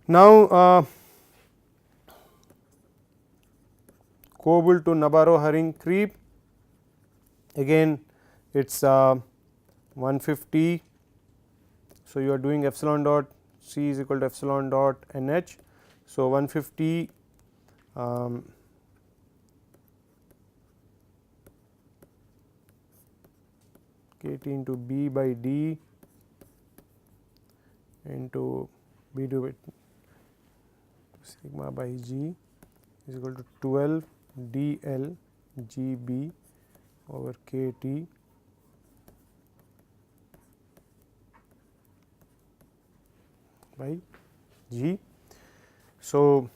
Now, Coble to Nabarro-Haring creep, again it is 150. So, you are doing epsilon dot C is equal to epsilon dot NH. So, 150 kT into B by D into B to sigma by G is equal to 12 dl Gb over kT by G. So,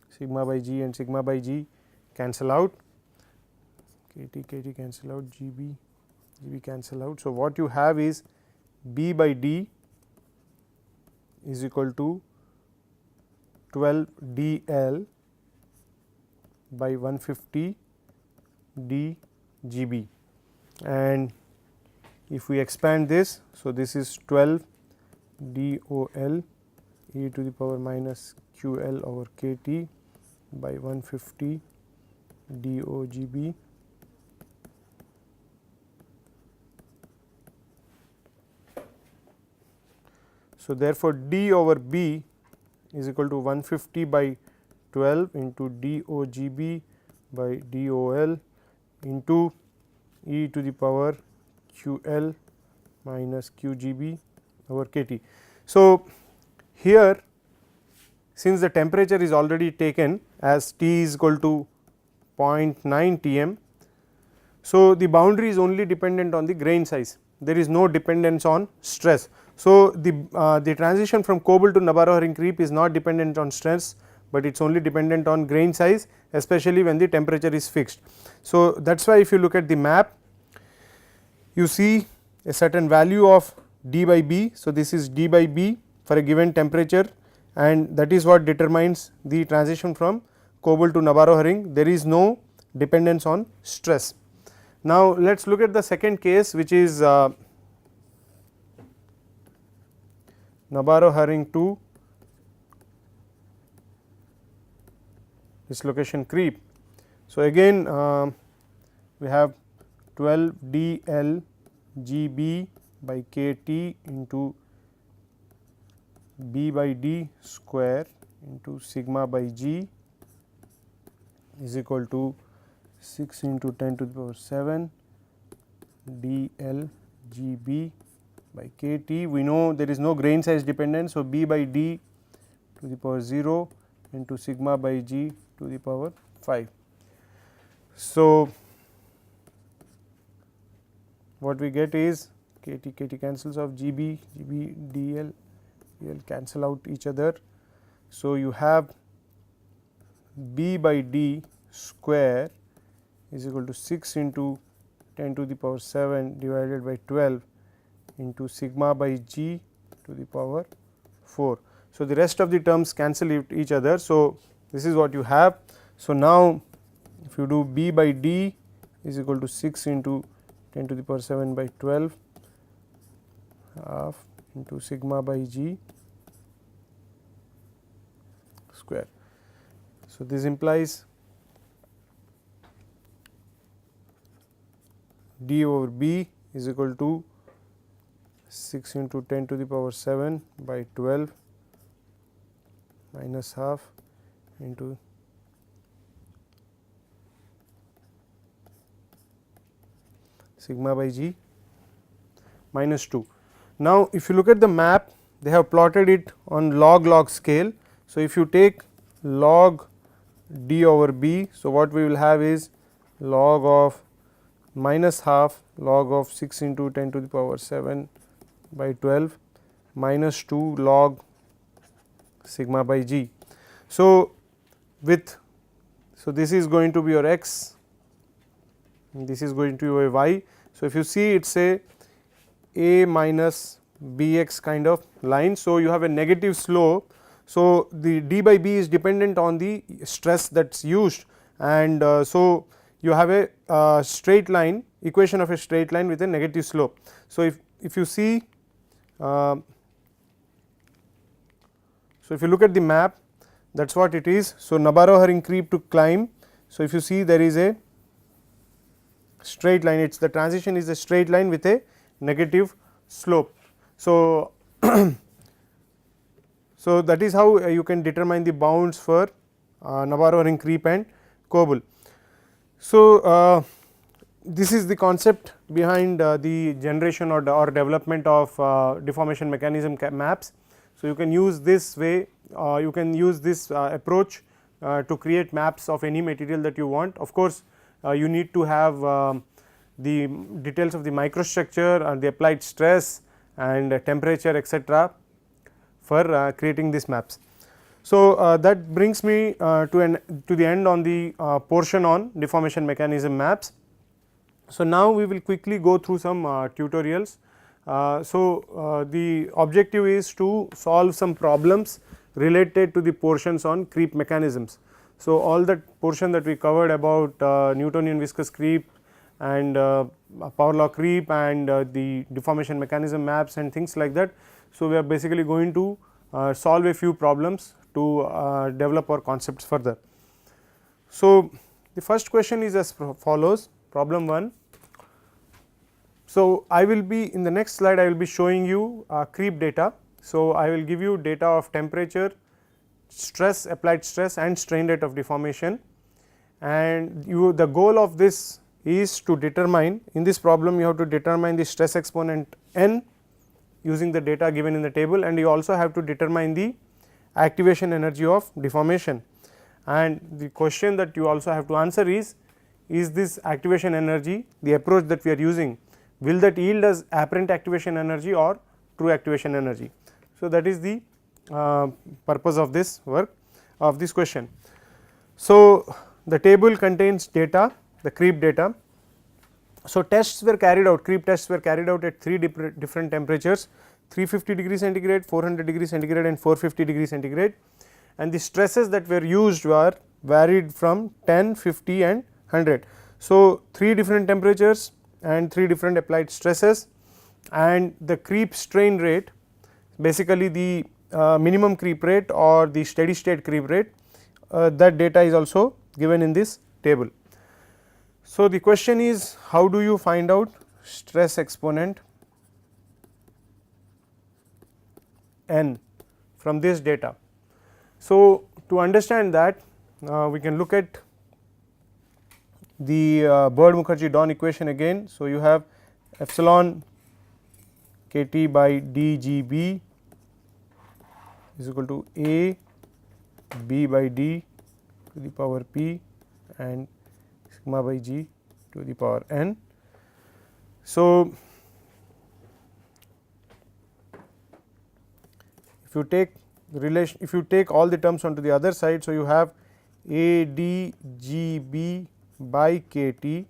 sigma by G and sigma by G cancel out, kT cancel out, Gb cancel out. So, what you have is B by D is equal to 12 dl by 150 dGb, and if we expand this, so this is 12 dOL e to the power minus QL over kT by 150 dOGB. So, therefore, D over B is equal to 150 by 12 into dOGB by dOL into e to the power QL minus QGB over kT. So, here since the temperature is already taken as T is equal to 0.9 Tm. So, the boundary is only dependent on the grain size, there is no dependence on stress. So, the transition from Coble to Nabarro-Haring creep is not dependent on stress, but it is only dependent on grain size, especially when the temperature is fixed. So, that is why if you look at the map, you see a certain value of d by b. So, this is d by b for a given temperature, and that is what determines the transition from Coble to Nabarro-Haring. There is no dependence on stress. Now, let us look at the second case, which is Nabarro-Haring to dislocation creep. So, again we have 12 dl Gb by kT into B by D square into sigma by G is equal to 6 into 10 to the power 7 dl Gb by kT. We know there is no grain size dependence. So, B by D to the power 0 into sigma by G to the power 5. So, what we get is kT cancels off, Gb dl cancel out each other. So, you have B by D square is equal to 6 into 10 to the power 7 divided by 12 into sigma by G to the power 4. So, the rest of the terms cancel each other. So, this is what you have. So, now if you do B by D is equal to 6 into 10 to the power 7 by 12 half into sigma by G square. So, this implies D over B is equal to 6 into 10 to the power 7 by 12 minus half into sigma by G minus 2. Now, if you look at the map, they have plotted it on log scale. So, if you take log D over B, so what we will have is log of minus half log of 6 into 10 to the power 7 by 12 minus 2 log sigma by G. So, this is going to be your x, this is going to be your y. So, if you see it is a minus bx kind of line. So, you have a negative slope. So, the d by b is dependent on the stress that is used, and so you have a straight line, equation of a straight line with a negative slope. So, if you see So, if you look at the map, that is what it is. So, Nabarro-Herring creep to climb. So, if you see there is a straight line, it is the transition is a straight line with a negative slope. So, so that is how you can determine the bounds for Nabarro-Herring creep and Koebel. So, this is the concept behind the generation or development of deformation mechanism maps. So, you can use this way, you can use this approach to create maps of any material that you want. Of course, you need to have the details of the microstructure and the applied stress and temperature etc., for creating these maps. So, that brings me to the end on the portion on deformation mechanism maps. So, now we will quickly go through some tutorials. The objective is to solve some problems related to the portions on creep mechanisms. So, all that portion that we covered about Newtonian viscous creep and power law creep and the deformation mechanism maps and things like that. So, we are basically going to solve a few problems to develop our concepts further. So, the first question is as follows, problem 1. So, I will be in the next slide I will be showing you creep data. So, I will give you data of temperature, stress, applied stress and strain rate of deformation, and the goal of this is to determine, in this problem you have to determine the stress exponent n using the data given in the table, and you also have to determine the activation energy of deformation. And the question that you also have to answer is this activation energy, the approach that we are using, will that yield as apparent activation energy or true activation energy. So, that is the purpose of this work, of this question. So, the table contains data, the creep data. So, tests were carried out, creep tests were carried out at 3 different temperatures, 350 degree centigrade, 400 degree centigrade and 450 degree centigrade, and the stresses that were used were varied from 10, 50 and 100. So, 3 different temperatures and 3 different applied stresses, and the creep strain rate, basically the minimum creep rate or the steady state creep rate, that data is also given in this table. So, the question is, how do you find out stress exponent n from this data? So, to understand that, we can look at the Bird-Mukherjee-Dawn equation again. So, you have epsilon kT by dGB is equal to A B by D to the power P and sigma by G to the power n. So, if you take the relation, if you take all the terms onto the other side, so you have A D G B by kT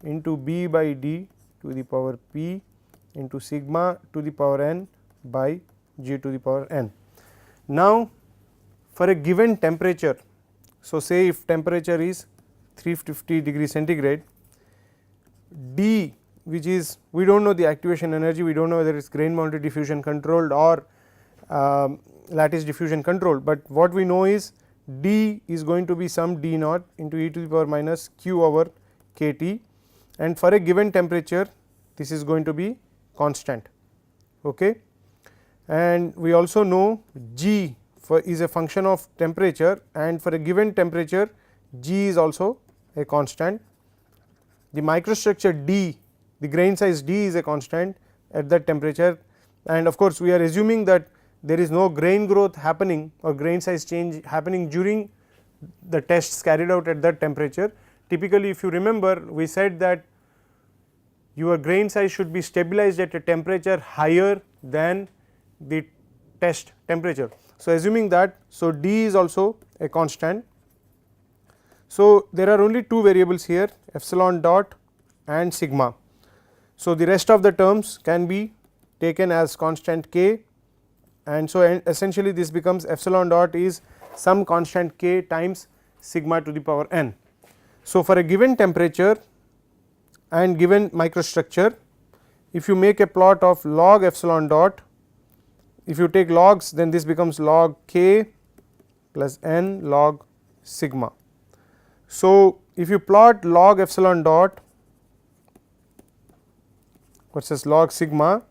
into B by D to the power P into sigma to the power n by G to the power n. Now, for a given temperature, so say if temperature is 350 degree centigrade, D, which is, we do not know the activation energy, we do not know whether it is grain boundary diffusion controlled or lattice diffusion controlled, but what we know is D is going to be some D naught into e to the power minus q over kT, and for a given temperature this is going to be constant. Okay. And we also know G is a function of temperature, and for a given temperature G is also a constant. The microstructure D, the grain size D is a constant at that temperature, and of course, we are assuming that there is no grain growth happening or grain size change happening during the tests carried out at that temperature. Typically, if you remember, we said that your grain size should be stabilized at a temperature higher than the test temperature. So, assuming that, so D is also a constant. So, there are only 2 variables here, epsilon dot and sigma. So, the rest of the terms can be taken as constant k, and so essentially this becomes epsilon dot is some constant k times sigma to the power n. So, for a given temperature and given microstructure, if you make a plot of log epsilon dot, if you take logs, then this becomes log k plus n log sigma. So, if you plot log epsilon dot versus log sigma,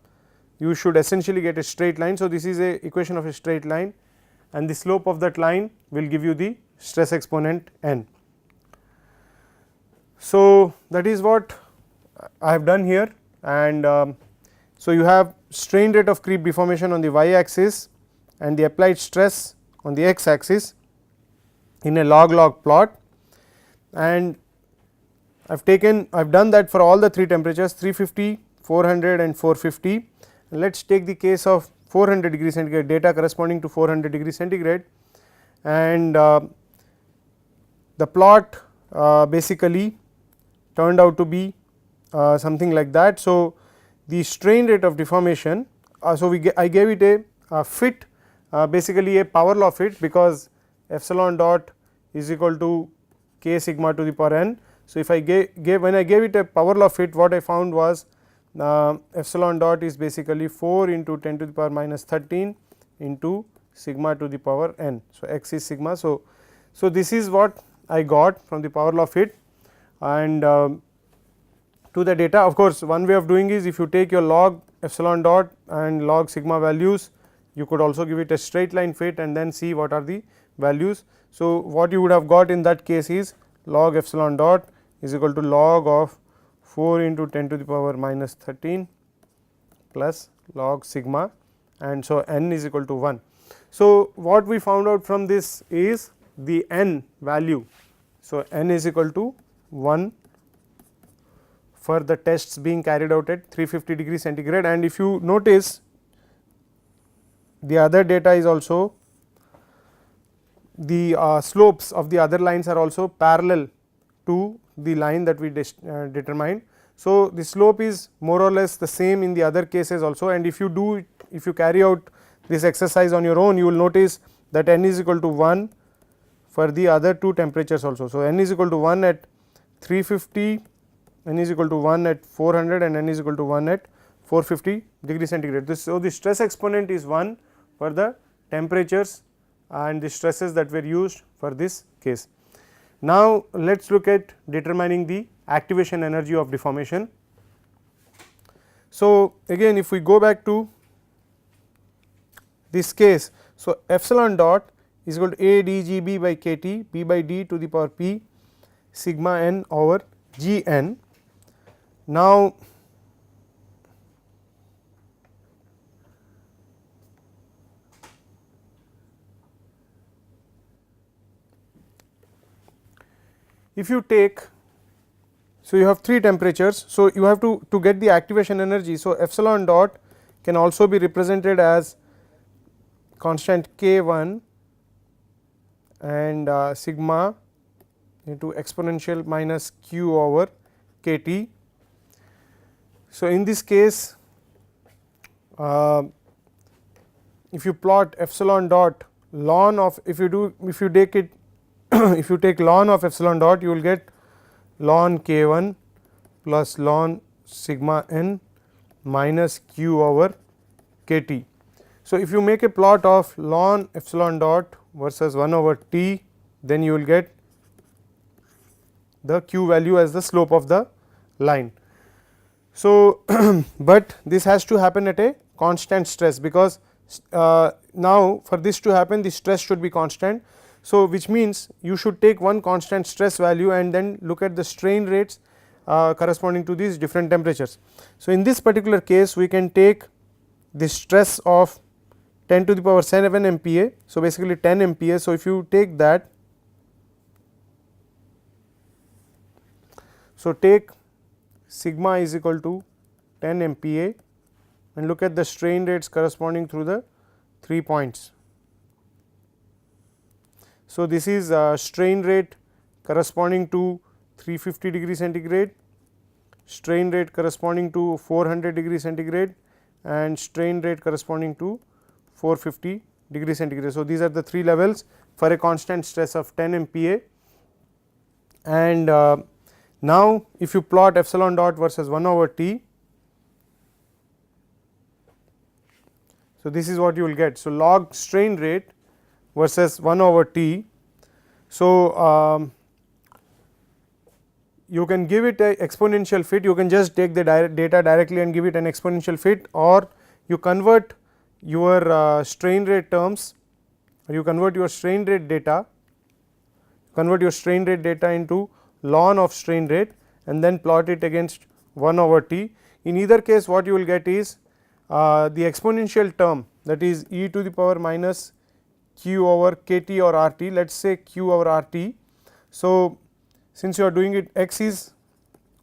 you should essentially get a straight line. So, this is a equation of a straight line, and the slope of that line will give you the stress exponent n. So, that is what I have done here, and so you have strain rate of creep deformation on the y axis and the applied stress on the x axis in a log plot, and I have done that for all the 3 temperatures 350, 400 and 450. And let us take the case of 400 degree centigrade, data corresponding to 400 degree centigrade, and the plot basically turned out to be something like that. So, the strain rate of deformation, so I gave it a fit, basically a power law fit, because epsilon dot is equal to k sigma to the power n. So, if I when I gave it a power law fit, what I found was epsilon dot is basically 4 into 10 to the power minus 13 into sigma to the power n. So, x is sigma. So, this is what I got from the power law fit, and to the data. Of course, one way of doing is, if you take your log epsilon dot and log sigma values, you could also give it a straight line fit and then see what are the values. So, what you would have got in that case is log epsilon dot is equal to log of 4 into 10 to the power minus 13 plus log sigma, and so n is equal to 1. So, what we found out from this is the n value. So, n is equal to 1 for the tests being carried out at 350 degree centigrade, and if you notice, the other data is also, the slopes of the other lines are also parallel to the line that we determined. So, the slope is more or less the same in the other cases also, and if you carry out this exercise on your own, you will notice that n is equal to 1 for the other 2 temperatures also. So, n is equal to 1 at 350, n is equal to 1 at 400 and n is equal to 1 at 450 degree centigrade. So, the stress exponent is 1 for the temperatures and the stresses that were used for this case. Now, let us look at determining the activation energy of deformation. So, again if we go back to this case, so epsilon dot is equal to a d g b by k t b by d to the power p sigma n over g n. Now, if you take, so you have 3 temperatures, so you have to get the activation energy. So, epsilon dot can also be represented as constant k1 and sigma into exponential minus q over kt. So, in this case, if you plot epsilon dot ln of, if you take it if you take ln of epsilon dot, you will get ln k1 plus ln sigma n minus q over kt. So, if you make a plot of ln epsilon dot versus 1 over t, then you will get the q value as the slope of the line. So, but this has to happen at a constant stress, because now for this to happen the stress should be constant. So, which means you should take one constant stress value and then look at the strain rates corresponding to these different temperatures. So, in this particular case we can take the stress of 10 to the power 7 MPa. So, basically 10 MPa. So, if you take that, so take sigma is equal to 10 MPa and look at the strain rates corresponding through the 3 points. So, this is strain rate corresponding to 350 degree centigrade, strain rate corresponding to 400 degree centigrade and strain rate corresponding to 450 degree centigrade. So, these are the 3 levels for a constant stress of 10 MPa, and now if you plot epsilon dot versus 1 over t, So, this is what you will get. So, log strain rate versus 1 over T. So, you can give it a exponential fit, you can just take the data directly and give it an exponential fit, or you convert your strain rate terms, or you convert your strain rate data, into ln of strain rate and then plot it against 1 over T. In either case what you will get is the exponential term, that is e to the power minus q over kt or RT, let us say q over RT. So, since you are doing it, x is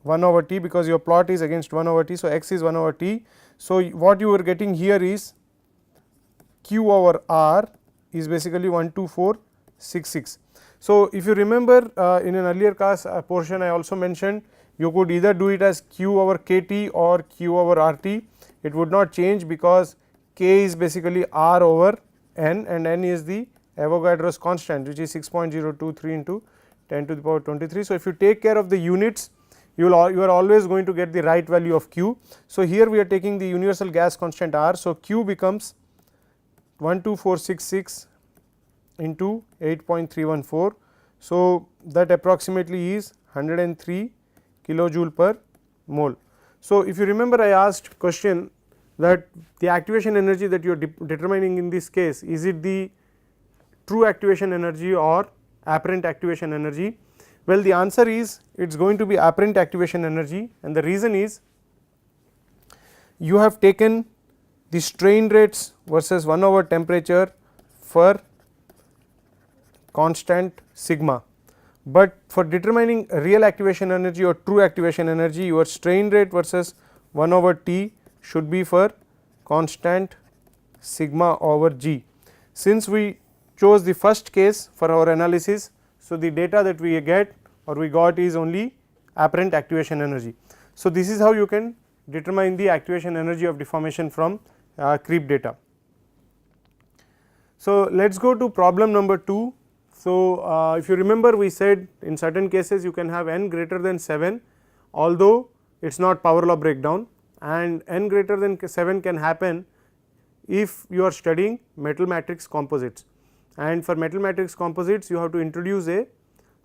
1 over T because your plot is against 1 over T. So, x is 1 over T. So, what you are getting here is q over R is basically 12466. So, if you remember in an earlier class portion I also mentioned, you could either do it as q over kt or q over RT. It would not change because k is basically R over n, and n is the Avogadro's constant, which is 6.023 into 10 to the power 23. So, if you take care of the units, you are always going to get the right value of q. So, here we are taking the universal gas constant R. So, q becomes 12466 into 8.314. So, that approximately is 103 kilojoule per mole. So, if you remember, I asked question that the activation energy that you are determining in this case, is it the true activation energy or apparent activation energy? Well, the answer is it is going to be apparent activation energy, and the reason is you have taken the strain rates versus 1 over temperature for constant sigma, but for determining real activation energy or true activation energy, your strain rate versus 1 over T should be for constant sigma over G. Since we chose the first case for our analysis, so the data that we get or we got is only apparent activation energy. So, this is how you can determine the activation energy of deformation from creep data. So, let us go to problem number 2. So, if you remember, we said in certain cases you can have n greater than 7, although it is not power law breakdown, and n greater than 7 can happen if you are studying metal matrix composites, and for metal matrix composites you have to introduce a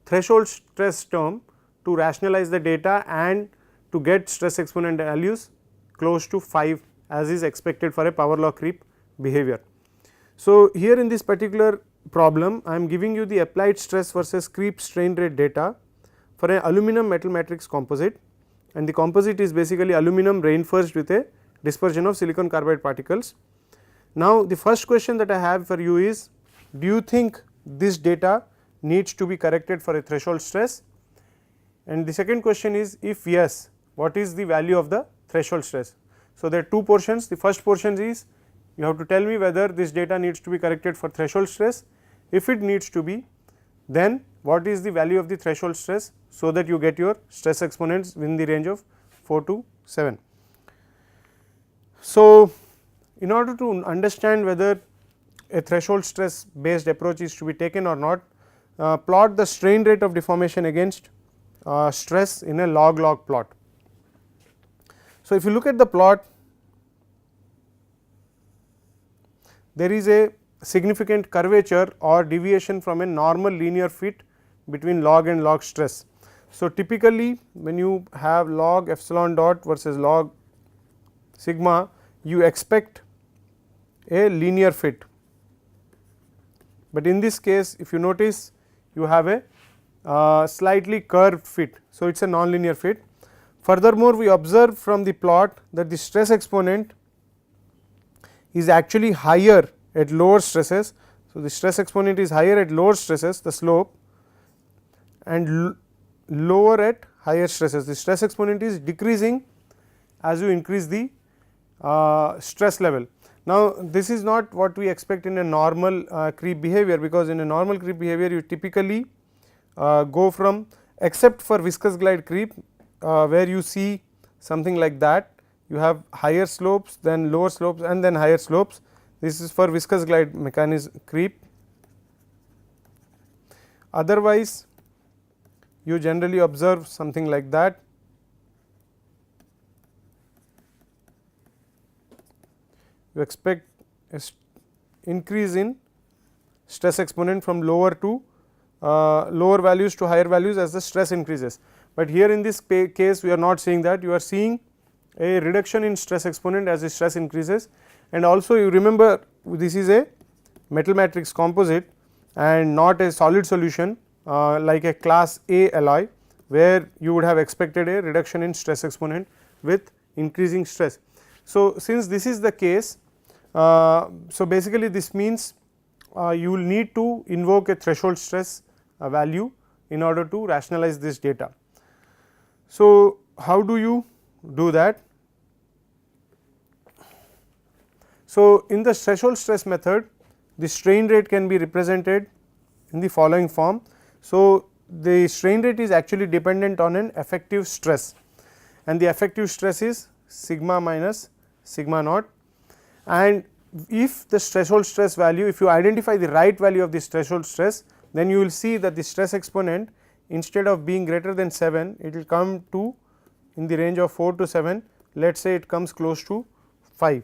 threshold stress term to rationalize the data and to get stress exponent values close to 5 as is expected for a power law creep behavior. So, here in this particular problem I am giving you the applied stress versus creep strain rate data for an aluminum metal matrix composite, and the composite is basically aluminum reinforced with a dispersion of silicon carbide particles. Now, the first question that I have for you is, do you think this data needs to be corrected for a threshold stress? And the second question is, if yes, what is the value of the threshold stress? So, there are two portions. The first portion is you have to tell me whether this data needs to be corrected for threshold stress. If it needs to be, then what is the value of the threshold stress, so that you get your stress exponents within the range of 4 to 7. So, in order to understand whether a threshold stress based approach is to be taken or not, plot the strain rate of deformation against stress in a log plot. So, if you look at the plot, there is a significant curvature or deviation from a normal linear fit between log and log stress. So, typically when you have log epsilon dot versus log sigma, you expect a linear fit, but in this case if you notice you have a slightly curved fit. So, it is a non-linear fit. Furthermore, we observe from the plot that the stress exponent is actually higher at lower stresses. So, the stress exponent is higher at lower stresses, the slope, and lower at higher stresses. The stress exponent is decreasing as you increase the stress level. Now, this is not what we expect in a normal creep behavior, because in a normal creep behavior you typically go from, except for viscous glide creep where you see something like that, you have higher slopes, then lower slopes, and then higher slopes. This is for viscous glide mechanism creep. Otherwise, you generally observe something like that. You expect increase in stress exponent from lower to lower values to higher values as the stress increases. But here in this case we are not seeing that, you are seeing a reduction in stress exponent as the stress increases. And also you remember this is a metal matrix composite and not a solid solution like a class A alloy, where you would have expected a reduction in stress exponent with increasing stress. So, since this is the case, so basically this means you will need to invoke a threshold stress value in order to rationalize this data. So, how do you do that? So, in the threshold stress method, the strain rate can be represented in the following form. So, the strain rate is actually dependent on an effective stress, and the effective stress is sigma minus sigma naught. And if the threshold stress value, if you identify the right value of this threshold stress, then you will see that the stress exponent, instead of being greater than 7, it will come to in the range of 4 to 7, let us say it comes close to 5.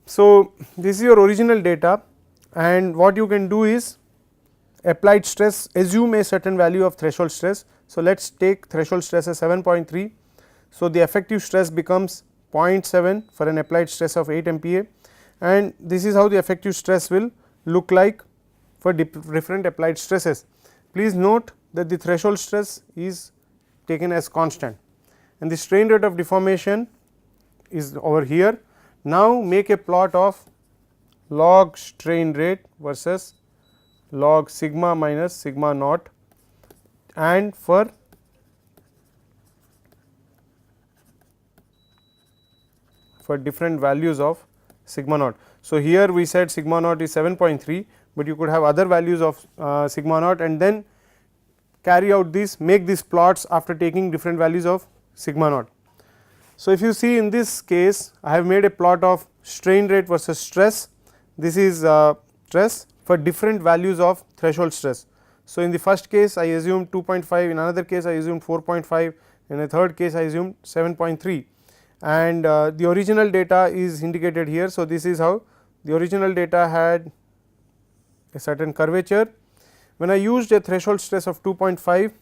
So, this is your original data, and what you can do is applied stress, assume a certain value of threshold stress. So, let us take threshold stress as 7.3. So, the effective stress becomes 0.7 for an applied stress of 8 MPa, and this is how the effective stress will look like for different applied stresses. Please note that the threshold stress is taken as constant and the strain rate of deformation is over here. Now, make a plot of log strain rate versus log sigma minus sigma naught, and for different values of sigma naught. So, here we said sigma naught is 7.3, but you could have other values of sigma naught, and then carry out this, make these plots after taking different values of sigma naught. So, if you see in this case, I have made a plot of strain rate versus stress. This is stress for different values of threshold stress. So, in the first case I assumed 2.5, in another case I assumed 4.5, in a third case I assumed 7.3, and the original data is indicated here. So, this is how the original data had a certain curvature. When I used a threshold stress of 2.5,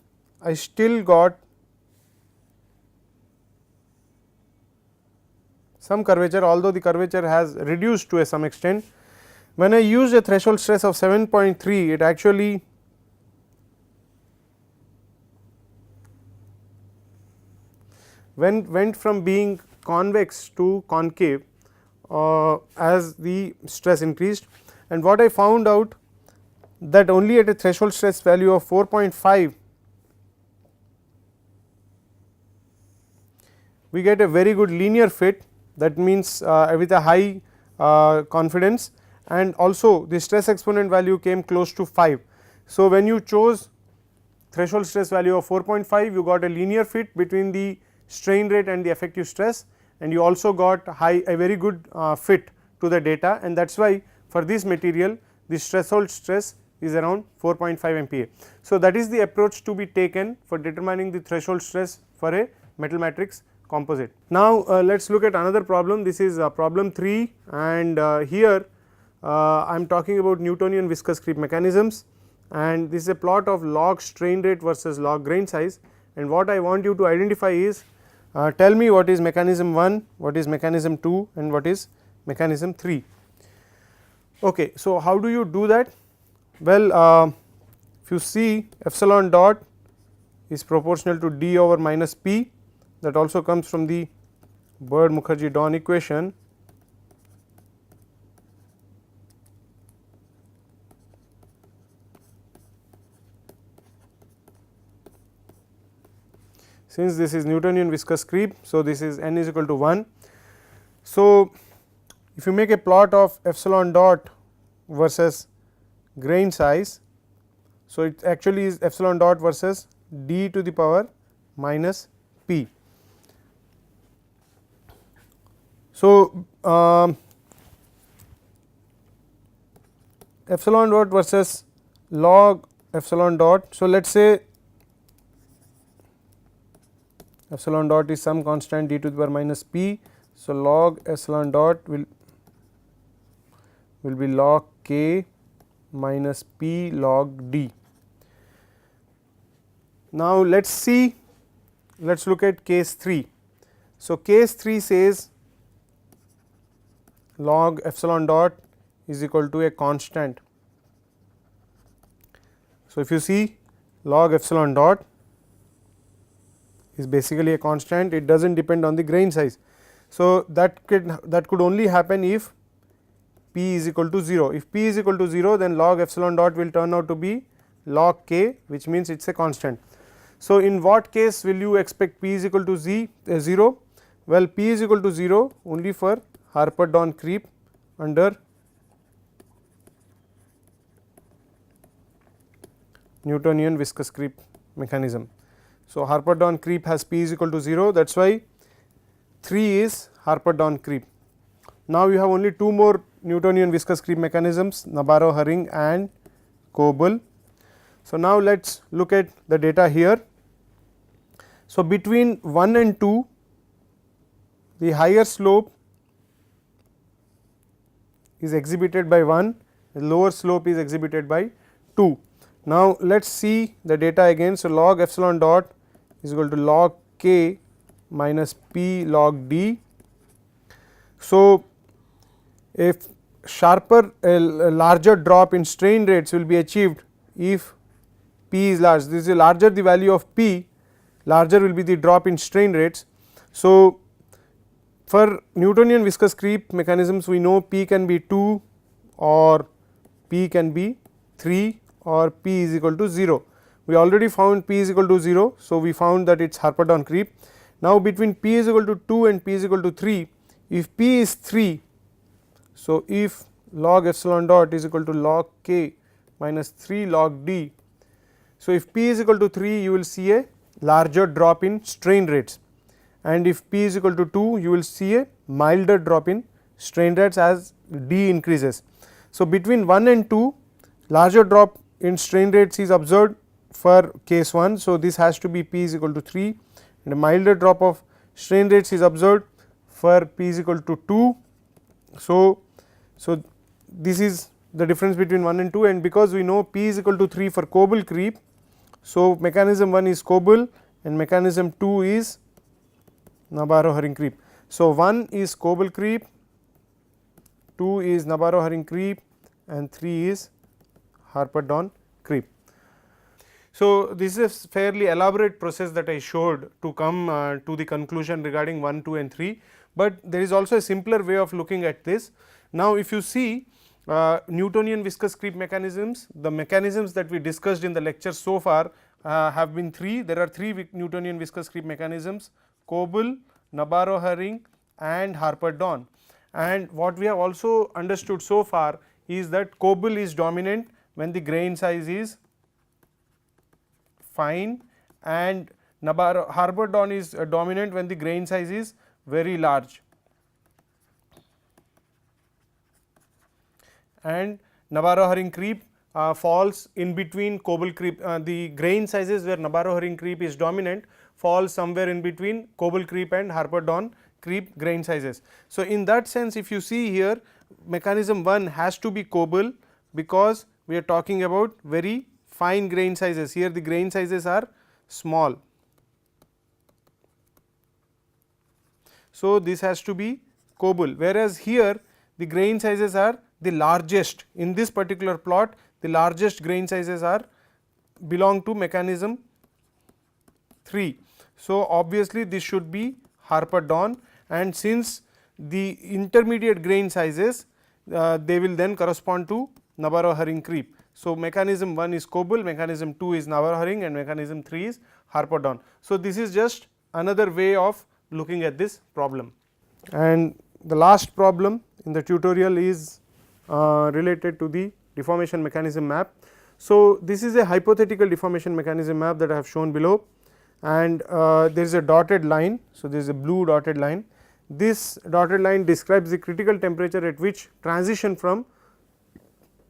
I still got some curvature, although the curvature has reduced to some extent. When I used a threshold stress of 7.3, it actually went from being convex to concave as the stress increased, and what I found out that only at a threshold stress value of 4.5 we get a very good linear fit, that means with a high confidence, and also the stress exponent value came close to 5. So, when you chose threshold stress value of 4.5, you got a linear fit between the strain rate and the effective stress, and you also got a very good fit to the data, and that is why for this material the threshold stress is around 4.5 MPa. So, that is the approach to be taken for determining the threshold stress for a metal matrix composite. Now, let us look at another problem. This is problem 3, and here I am talking about Newtonian viscous creep mechanisms, and this is a plot of log strain rate versus log grain size, and what I want you to identify is tell me what is mechanism 1, what is mechanism 2, and what is mechanism 3. Okay, so, how do you do that? Well, if you see epsilon dot is proportional to d over minus p, that also comes from the Bird Mukherjee Dawn equation. Since this is Newtonian viscous creep, so this is n is equal to 1. So, if you make a plot of epsilon dot versus grain size, so it actually is epsilon dot versus d to the power minus p. So, epsilon dot versus log epsilon dot. So, let us say epsilon dot is some constant d to the power minus p. So, log epsilon dot will will be log k minus p log d. Now, let us see, let us look at case 3. So, case 3 says log epsilon dot is equal to a constant. So, if you see log epsilon dot is basically a constant, it does not depend on the grain size. So, that could only happen if p is equal to 0. If p is equal to 0, then log epsilon dot will turn out to be log k, which means it is a constant. So, in what case will you expect p is equal to 0? Well, p is equal to 0 only for Harper-Don creep under Newtonian viscous creep mechanism. So, Harper-Don creep has p is equal to 0, that is why 3 is Harper-Don creep. Now, you have only 2 more Newtonian viscous creep mechanisms, Nabarro-Hering and Coble. So, now let us look at the data here. So, between 1 and 2, the higher slope is exhibited by 1, the lower slope is exhibited by 2. Now, let us see the data again. So, log epsilon dot is equal to log k minus p log d. So, if sharper a larger drop in strain rates will be achieved if p is large. This is larger the value of p, larger will be the drop in strain rates. So, for Newtonian viscous creep mechanisms, we know p can be 2 or p can be 3 or p is equal to 0. We already found p is equal to 0. So, we found that it is Harper-Don creep. Now, between p is equal to 2 and p is equal to 3, if p is 3, so if log epsilon dot is equal to log k minus 3 log d. So, if p is equal to 3, you will see a larger drop in strain rates, and if p is equal to 2, you will see a milder drop in strain rates as d increases. So, between 1 and 2, larger drop in strain rates is observed for case 1. So, this has to be p is equal to 3, and a milder drop of strain rates is observed for p is equal to 2. So, this is the difference between 1 and 2, and because we know p is equal to 3 for Coble creep. So, mechanism 1 is Coble and mechanism 2 is Nabarro-Hering creep. So, 1 is Coble creep, 2 is Nabarro-Hering creep, and 3 is Harper-Don creep. So, this is a fairly elaborate process that I showed to come to the conclusion regarding 1, 2 and 3, but there is also a simpler way of looking at this. Now, if you see Newtonian viscous creep mechanisms, the mechanisms that we discussed in the lecture so far have been 3. There are 3 Newtonian viscous creep mechanisms: Coble, Nabarro-Hering and Harper-Don. And what we have also understood so far is that Coble is dominant when the grain size is fine, and Harper-Don is dominant when the grain size is very large, and Nabarro-Hering creep falls in between Coble creep. The grain sizes where Nabarro-Hering creep is dominant falls somewhere in between Coble creep and Harper-Don creep grain sizes. So, in that sense, if you see here, mechanism 1 has to be Coble, because we are talking about very fine grain sizes. Here the grain sizes are small. So, this has to be Coble, whereas here the grain sizes are the largest. In this particular plot, the largest grain sizes are belong to mechanism 3. So, obviously this should be Harper-Don, and since the intermediate grain sizes they will then correspond to Nabarro-Hering creep. So, mechanism 1 is Coble, mechanism 2 is Nabarro-Hering and mechanism 3 is Harper-Don. So, this is just another way of looking at this problem. And the last problem in the tutorial is related to the deformation mechanism map. So, this is a hypothetical deformation mechanism map that I have shown below, and there is a dotted line. So, there is a blue dotted line. This dotted line describes the critical temperature at which transition from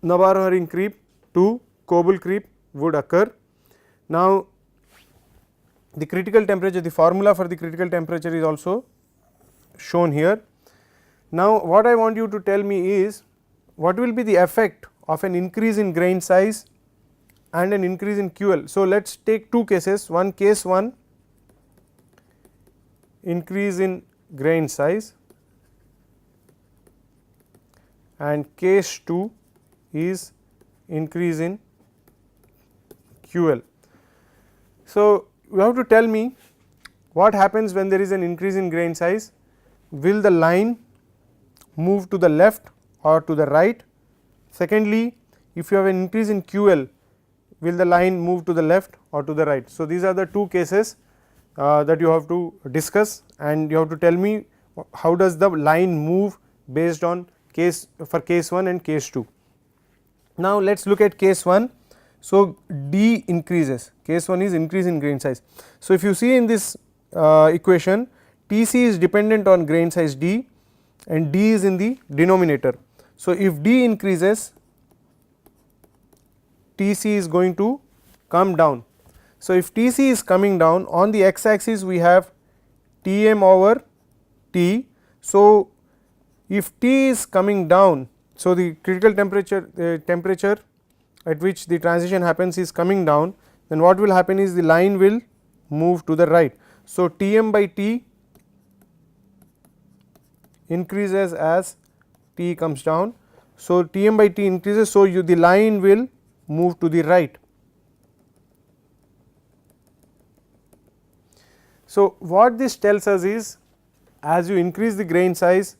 Nabarro-Hering creep to Coble creep would occur. Now, the critical temperature, the formula for the critical temperature is also shown here. Now, what I want you to tell me is what will be the effect of an increase in grain size and an increase in QL. So, let us take two cases, one case 1 increase in grain size and case 2 is increase in QL. So, you have to tell me what happens when there is an increase in grain size. Will the line move to the left or to the right? Secondly, if you have an increase in QL, will the line move to the left or to the right? So, these are the two cases that you have to discuss, and you have to tell me how does the line move based on case for case 1 and case 2. Now, let us look at case 1. So, D increases, case 1 is increase in grain size. So, if you see in this equation, Tc is dependent on grain size D and D is in the denominator. So, if D increases, Tc is going to come down. So, if Tc is coming down, on the x axis we have Tm over T. So, if T is coming down, so the critical temperature at which the transition happens is coming down, then what will happen is the line will move to the right. So, Tm by T increases as T comes down. So, Tm by T increases, so the line will move to the right. So, what this tells us is, as you increase the grain size,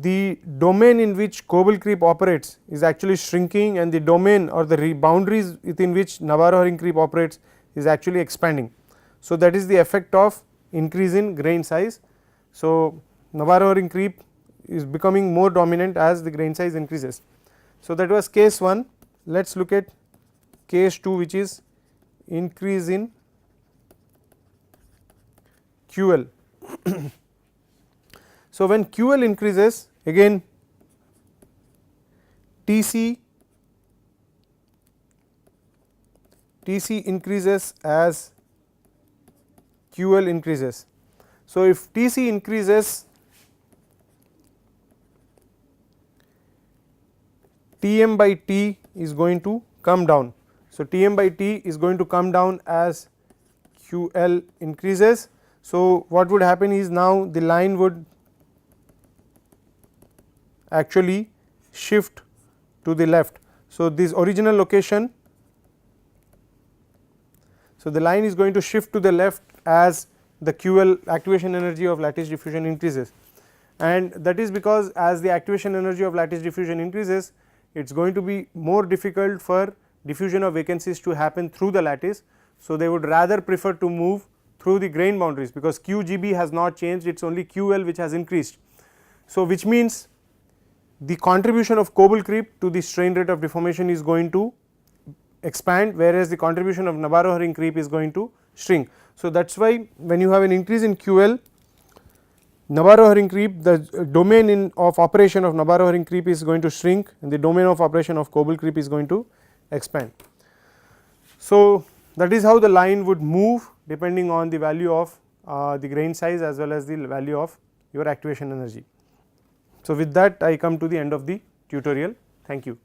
the domain in which Koebel creep operates is actually shrinking, and the domain or the boundaries within which Navarro-Herring creep operates is actually expanding. So, that is the effect of increase in grain size. So, Navarro-Herring creep is becoming more dominant as the grain size increases. So, that was case 1. Let us look at case 2, which is increase in QL. So, when QL increases, again Tc increases as QL increases. So, if Tc increases, Tm by T is going to come down. So, Tm by T is going to come down as QL increases. So, what would happen is, now the line would actually shift to the left. So, this original location, so the line is going to shift to the left as the QL activation energy of lattice diffusion increases, and that is because as the activation energy of lattice diffusion increases, it is going to be more difficult for diffusion of vacancies to happen through the lattice. So, they would rather prefer to move through the grain boundaries, because QGB has not changed, it is only QL which has increased. So, which means the contribution of Koebel creep to the strain rate of deformation is going to expand, whereas the contribution of Navarro-Herring creep is going to shrink. So, that is why when you have an increase in QL, Navarro-Herring creep, the domain of operation of Navarro-Herring creep is going to shrink, and the domain of operation of Koebel creep is going to expand. So, that is how the line would move depending on the value of the grain size as well as the value of your activation energy. So, with that I come to the end of the tutorial. Thank you.